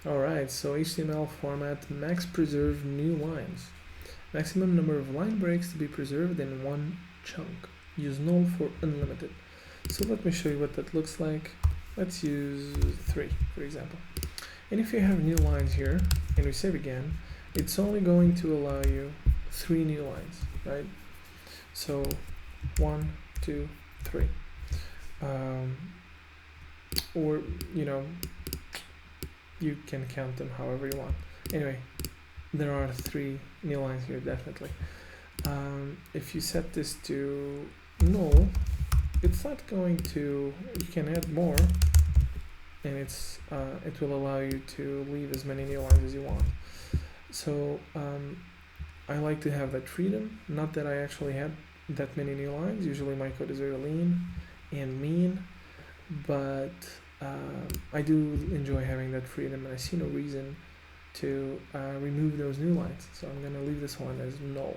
Alright, so HTML format max preserve new lines. Maximum number of line breaks to be preserved in one chunk. Use null for unlimited. So let me show you what that looks like. Let's use 3, for example. And if you have new lines here, and we save again, it's only going to allow you 3 new lines, right? So 1, 2, 3. Or, you can count them however you want. Anyway, there are 3 new lines here, definitely. If you set this to null, it's not going to, you can add more, and it will allow you to leave as many new lines as you want. So I like to have that freedom. Not that I actually had that many new lines. Usually my code is very lean and mean, but I do enjoy having that freedom, and I see no reason to remove those new lines. So I'm going to leave this one as null.